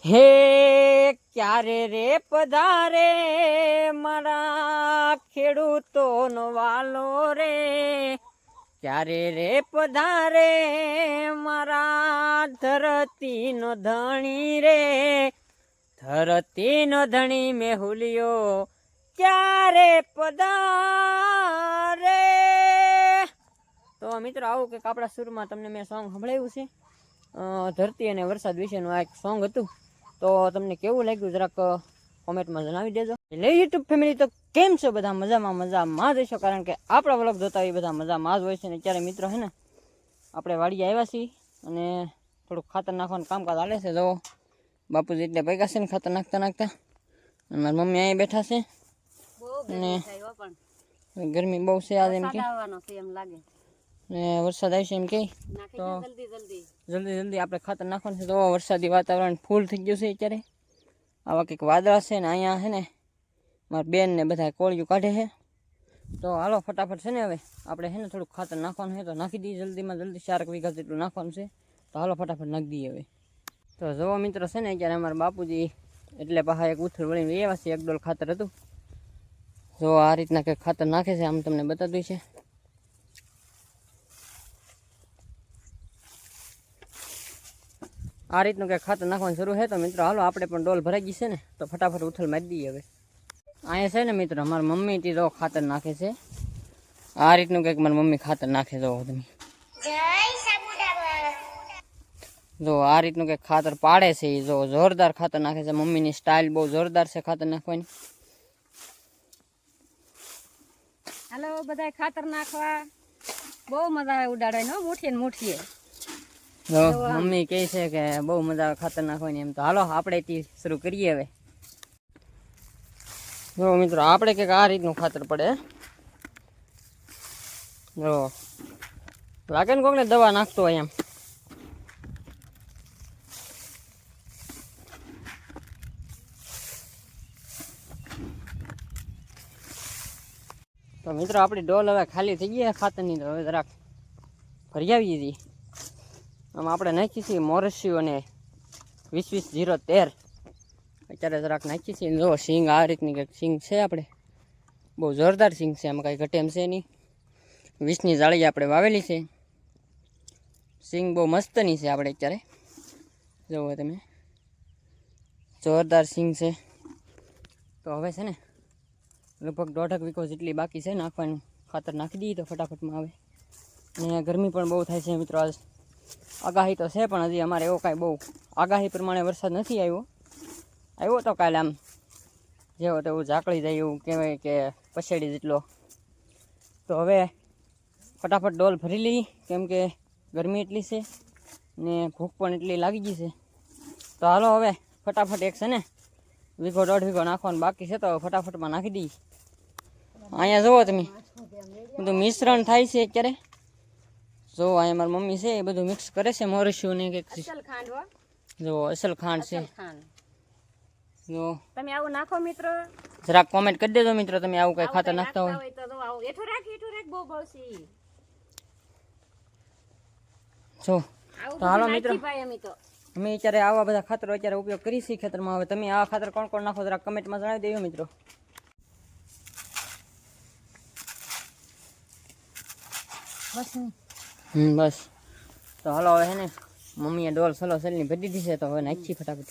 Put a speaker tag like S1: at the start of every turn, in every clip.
S1: હે ક્યારે રે પધારે મારા ખેડૂતોનો વાલો રે, ક્યારે રે પધારે મારા ધરતીનો ધણી રે, ધરતીનો ધણી મેહુલિયો ક્યારે પધારે. તો મિત્રો આવું કંઈક આપણા સુરમાં તમને મેં સોંગ સંભળાવ્યું છે. ધરતી અને વરસાદ વિશેનું આ એક સોંગ હતું. તો તમને કેવું લાગ્યું જરાક કોમેન્ટમાં જણાવી દેજો. એટલે યુટ્યુબ ફેમિલી તો કેમ છો બધા? મજામાં જ હશો, કારણ કે આપણા વ્લોગ જોતા હોય બધા મજામાં જ હોય છે. ને અત્યારે મિત્રો છે ને આપણે વાડીએ આવ્યા છીએ અને થોડુંક ખાતર નાખવાનું કામકાજ ચાલે છે. જો બાપુજી એટલે ભેગા છે ને ખાતર નાખતા અને મારી મમ્મી અહીં બેઠા છે. અને ગરમી બહુ છે આજે એમ કે, ને વરસાદ આવશે એમ કે, તો જલ્દી આપણે ખાતર નાખવાનું છે. તો વરસાદી વાતાવરણ ફૂલ થઈ ગયું છે અત્યારે. આવા કંઈક વાદળા છે ને અહીંયા છે ને મારા બેન ને બધા કોળિયું કાઢે છે. તો હાલો ફટાફટ છે ને હવે આપણે છે ને થોડુંક ખાતર નાખવાનું છે, તો નાખી દઈએ જલ્દી 4 વીઘા જેટલું નાખવાનું છે. તો હાલો ફટાફટ નાખી દઈએ હવે. તો જોવો મિત્રો છે ને અત્યારે અમારા બાપુજી એટલે પાછા એક ઉથલ વળીને એવા છે, એક ડોલ ખાતર હતું. જો આ રીતના કંઈક ખાતર નાખે છે, આમ તમને બતાવ્યું છે. આ રીતનું કંઈક ખાતર નાખવાનું શરૂ છે. તો મિત્રો હાલો આપણે પણ ડોલ ભરાઈ ગઈ છે ને, તો ફટાફટ ઉથલ મારી દઈએ હવે. અહીંયા છે ને મિત્રો મારી મમ્મી થી જો ખાતર નાખે છે. આ રીતનું કંઈક મારી મમ્મી ખાતર નાખે. જો તમે જો આ રીતનું કંઈક ખાતર પાડે છે. એ જો જોરદાર ખાતર નાખે છે. મમ્મીની સ્ટાઇલ બહુ જોરદાર છે ખાતર નાખવાની.
S2: હાલો બધા ખાતર નાખવા, બહુ મજા આવે ઉડાડવાની, મુઠીએ ને મુઠીએ.
S1: જો મમ્મી કહે છે કે બહુ મજા આવે ખાતર નાખવાની એમ. તો હાલો આપણે થી શરૂ કરીએ હવે. જો મિત્રો આપણે કંઈક આ રીતનું ખાતર પડે. જો લાગે ને કોકને દવા નાખતો હોય એમ. તો મિત્રો આપણી ડોલ હવે ખાલી થઈ ગઈ ખાતરની. તો હવે જરાક ભરી આવીએ છીએ. આમ આપણે નાખીએ છીએ મોરસ્યું અને 20-20-0-13 અત્યારે જરાક નાખીએ છીએ. જો સિંગ આ રીતની કંઈક સિંગ છે આપણે, બહુ જોરદાર સિંગ છે, આમાં કાંઈ ઘટે એમ છે નહીં. 20ની જાળી આપણે વાવેલી છે. સિંગ બહુ મસ્તની છે આપણે અત્યારે. જુઓ તમે, જોરદાર સિંગ છે. તો હવે છે ને લગભગ 1.5 વીઘો જેટલી બાકી છે નાખવાનું. ખાતર નાખી દઈએ તો ફટાફટમાં આવે. અને ગરમી પણ બહુ થાય છે મિત્રો. આજ આગાહી તો છે પણ હજી અમારે એવો કાંઈ બહુ આગાહી પ્રમાણે વરસાદ નથી આવ્યો તો કાલે આમ જેવો તેવું ઝાકળી જાય એવું કહેવાય કે પછેડી જેટલો. તો હવે ફટાફટ ડોલ ભરી લઈ, કેમ કે ગરમી એટલી છે ને ભૂખ પણ એટલી લાગી ગઈ છે. તો હાલો હવે ફટાફટ એક છે ને 1.5 વીઘો નાખવાનું બાકી છે, તો ફટાફટમાં નાખી દઈએ. અહીંયા જુઓ તમે બધું મિશ્રણ થાય છે અત્યારે. જો અહીંયા મારી મમ્મી છે એ બધું મિક્સ કરે છે, મોરસ્યું ને કંઈક. જો અસલ ખાંડ છે. જો
S2: તમે આવું નાખો મિત્રો,
S1: જરાક કોમેન્ટ કરી દેજો મિત્રો તમે આવું કઈ ખાતર નાખતા હોય.
S2: એઠું રાખ બહુ બળસી.
S1: જો તો હાલો મિત્રો અમે અત્યારે આવા બધા ખાતરો અત્યારે ઉપયોગ કરી છીએ ખેતરમાં. હવે તમે આ ખાતર કોણ નાખો જરાક કમેન્ટમાં જણાવી દેજો મિત્રો. બસ તો હાલો હવે છે ને મમ્મીએ ડોલ સલોસલની ભરી દીધી છે, તો હવે નાખી ફટાફટ.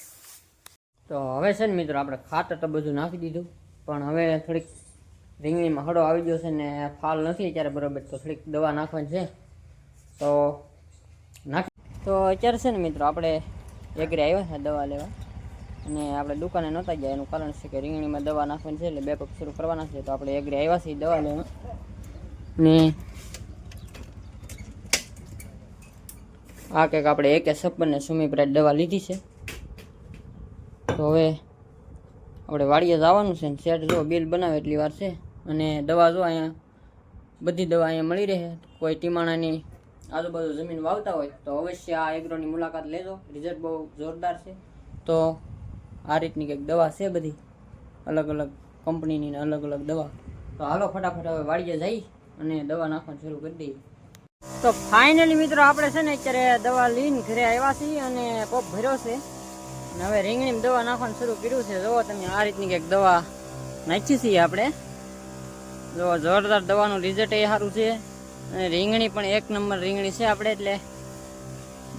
S1: તો હવે છે ને મિત્રો આપણે ખાતર તો બધું નાખી દીધું, પણ હવે થોડીક રીંગણીમાં હળો આવી ગયો છે ને ફાલ નથી અત્યારે બરોબર, તો થોડીક દવા નાખવાની છે. તો તો અત્યારે છે ને મિત્રો આપણે એગ્રે આવ્યા છે દવા લેવા, અને આપણે દુકાને નહોતા ગયા. એનું કારણ છે કે રીંગણીમાં દવા નાખવાની છે, એટલે 2 પગ શરૂ કરવાના છે. તો આપણે એગ્રે આવ્યા છીએ દવા લેવા. ને આ કંઈક આપણે AK56 ને સુમીપ્રાઇડ દવા લીધી છે. તો હવે આપણે વાડીએ જવાનું છે ને સેટ જો બિલ બનાવે એટલી વાર છે. અને દવા જો અહીંયા બધી દવા અહીંયા મળી રહે. કોઈ ટીમાણાની આજુબાજુ જમીન વાવતા હોય તો અવશ્ય આ એગ્રોની મુલાકાત લેજો, રિઝલ્ટ બહુ જોરદાર છે. તો આ રીતની કંઈક દવા છે, બધી અલગ અલગ કંપનીની ને અલગ અલગ દવા. તો હાલો ફટાફટ હવે વાડીએ જઈ અને દવા નાખવાનું શરૂ કરી દઈએ. તો ફાઇનલી મિત્રો આપણે છે ને અત્યારે દવા લઈને ઘરે આવ્યા છીએ અને પંપ ભર્યો છે. અને હવે રીંગણીમાં દવા નાખવાનું શરૂ કર્યું છે. જુઓ તમે આ રીતની કંઈક દવા નાખી છીએ આપણે. જો જોરદાર દવાનું રિઝલ્ટ એ સારું છે અને રીંગણી પણ એક નંબર રીંગણી છે આપણે, એટલે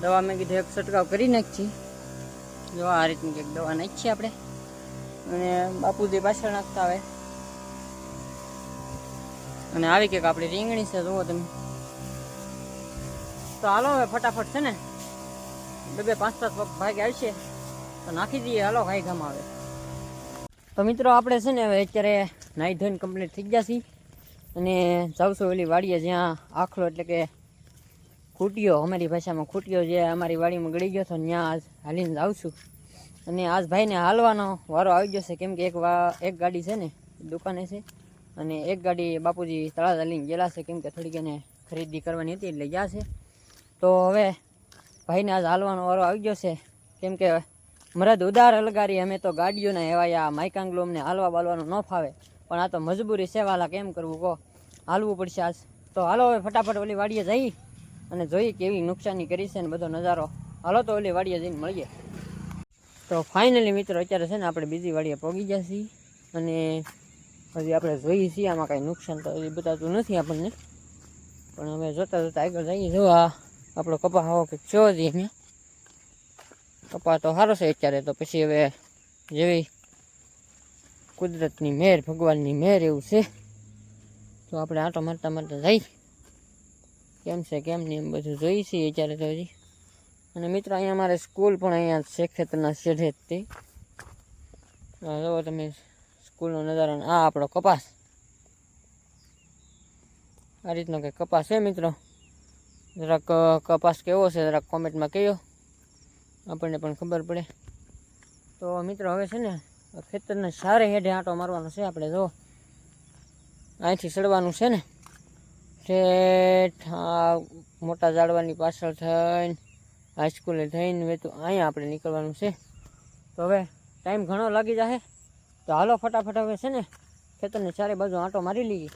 S1: દવા મેં કીધું એક છંટકાવ કરી નાખી. જો આ રીતની કંઈક દવા નાખીએ આપણે અને બાપુજી પાછળ નાખતા આવે. અને આવી કંઈક આપણી રીંગણી છે જુઓ તમે. તો હાલો હવે ફટાફટ છે ને 2-5 ભાગ આવશે તો નાખી દઈએ. હાલો ભાઈ ગામ આવે. તો મિત્રો આપણે છે ને હવે અત્યારે નાહી ધોઈને કમ્પ્લીટ થઈ ગયા છીએ અને જાવશું ઓલી વાડીએ જ્યાં આખલો એટલે કે ખૂટ્યો, અમારી ભાષામાં ખૂટ્યો જે અમારી વાડીમાં ગળી ગયો હતો ત્યાં આજ હાલીને જાઉં છું. અને આજ ભાઈને હાલવાનો વારો આવી જશે, કેમ કે એક ગાડી છે ને દુકાને છે અને એક ગાડી બાપુજી તળાજા લઈને ગયેલા છે, કેમ કે થોડીક એને ખરીદી કરવાની હતી એટલે ગયા છે. તો હવે ભાઈને આજ હાલવાનો વારો આવી ગયો છે, કેમ કે મરદ ઉદાર અલગારી, અમે તો ગાડીઓના એવાયા માઇકાંગલો અમને હાલવા બાલવાનું ન ફાવે, પણ આ તો મજબૂરી છે વાલા, કેમ કરવું કહો, હાલવું પડશે આજ. તો હાલો હવે ફટાફટ ઓલી વાડીએ જઈ અને જોઈએ કેવી નુકસાની કરી છે ને બધો નજારો. હાલો તો ઓલી વાડીએ જઈને મળીએ. તો ફાઇનલી મિત્રો અત્યારે છે ને આપણે બીજી વાડીએ પહોંચી ગયા છીએ અને હજી આપણે જોઈએ છીએ આમાં કાંઈ નુકસાન તો હજી બતાતું નથી આપણને, પણ હવે જોતા જોતા આગળ જઈએ. જો આ આપણો કપા આવો કંઈક છો જ અહીંયા. કપા તો સારો છે અત્યારે, તો પછી હવે જેવી કુદરતની મહેર, ભગવાનની મહેર એવું છે. તો આપણે આંટો મારતા મારતા જઈ કેમ છે કેમ નહીં એમ બધું જોઈ છીએ અત્યારે તો હજી. અને મિત્રો અહીંયા અમારે સ્કૂલ પણ અહીંયા છે ખેતરના શેઢે જ તે. જો તમે સ્કૂલનો નજારો. આ આપણો કપાસ, આ રીતનો કંઈક કપાસ છે મિત્રો. જરાક કપાસ કેવો છે જરાક કોમેન્ટમાં કહ્યો, આપણને પણ ખબર પડે. તો મિત્રો હવે છે ને ખેતરના સારે હેઠે આંટો મારવાનો છે આપણે. જો અહીંથી ચડવાનું છે ને ઠેઠ આ મોટા ઝાડવાની પાછળ થઈને હાઈસ્કૂલે થઈને હવે તો અહીંયા આપણે નીકળવાનું છે. તો હવે ટાઈમ ઘણો લાગી જશે, તો હાલો ફટાફટ હવે છે ને ખેતરની ચારે બાજુ આંટો મારી લઈએ.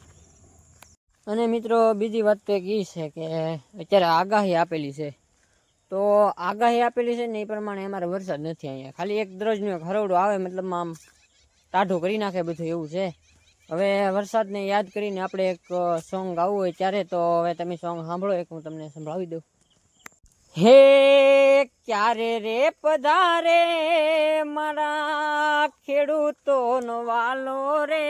S1: અને મિત્રો બીજી વાત તો એક એ છે કે અત્યારે આગાહી આપેલી છે, તો આગાહી આપેલી છે ને એ પ્રમાણે અમારે વરસાદ નથી અહીંયા. ખાલી એક દરરોજનું એક હરવડું આવે, મતલબ આમ ટાઢું કરી નાખે બધું એવું છે. હવે વરસાદને યાદ કરીને આપણે એક સોંગ ગાવું હોય ત્યારે, તો હવે તમે સોંગ સાંભળો, એક હું તમને સંભળાવી દઉં. હે ક્યારે રે પધારે મારા ખેડૂતોનો વાલો રે,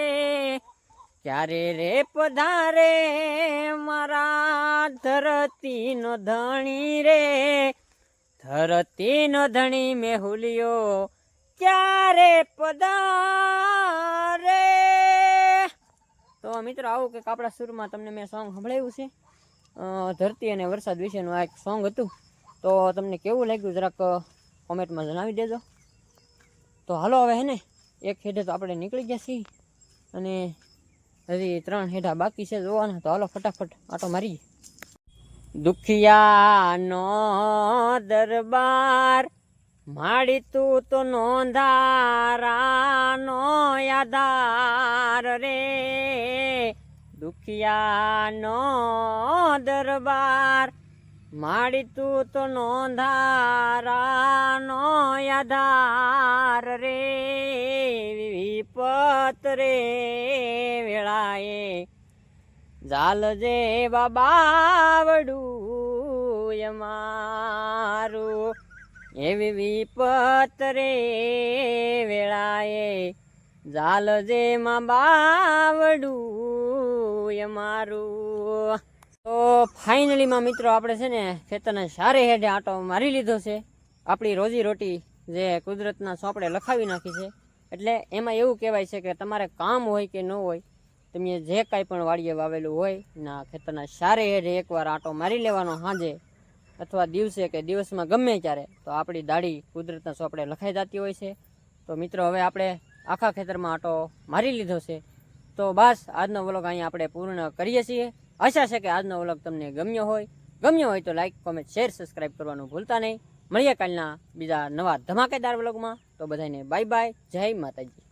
S1: ક્યારે રે પધારે મારા ધરતીનો ધણી રે, ધરતીનો ધણી મેહુલિયો ક્યારે પધારે. તો મિત્રો આવું કંઈક આપણા સુરમાં તમને મેં સોંગ સંભળાવ્યું છે. ધરતી અને વરસાદ વિશેનું આ એક સોંગ હતું. તો તમને કેવું લાગ્યું જરાક કોમેન્ટમાં જણાવી દેજો. તો હાલો હવે હે ને એક હેઠે તો આપણે નીકળી ગયા છીએ અને હજી 3 હેઠા બાકી છે જોવાના. તો હાલો ફટાફટ આટો મારીએ. દુખિયાનો દરબાર માડી તું તો નોંધારાનો આધાર રે, દુખિયાનો દરબાર માડી તું તો નોંધારાનો આધાર રે, વિપત રે વેળાએ જાલજે બાબાવડું અમારું, એવી વિપત રે વેળાએ જાલજે માં બાવડું અમારું. તો ફાઇનલીમાં મિત્રો આપણે છે ને ખેતરના સારે હેઠે આંટો મારી લીધો છે. આપણી રોજી રોટી જે કુદરતના ચોપડે લખાવી નાખી છે. એટલે એમાં એવું કહેવાય છે કે તમારે કામ હોય કે ન હોય, તમે જે કાંઈ પણ વાડીએ વાવેલું હોય ના ખેતરના સારે હેઠે એકવાર આંટો મારી લેવાનો સાંજે અથવા દિવસે કે દિવસમાં ગમે ત્યારે, તો આપણી દાઢી કુદરતના ચોપડે લખાઈ જતી હોય છે. તો મિત્રો હવે આપણે આખા ખેતરમાં આંટો મારી લીધો છે. તો બસ આજનો વ્લોગ અહીંયા આપણે પૂર્ણ કરીએ છીએ. આશા છે કે આજનો વ્લોગ તમને ગમ્યો હોય તો લાઈક, કોમેન્ટ, શેર, સબસ્ક્રાઈબ કરવાનું ભૂલતા નહીં. મળીએ કાલના બીજા નવા ધમાકેદાર વ્લોગમાં. તો બધાને બાય બાય, જય માતાજી.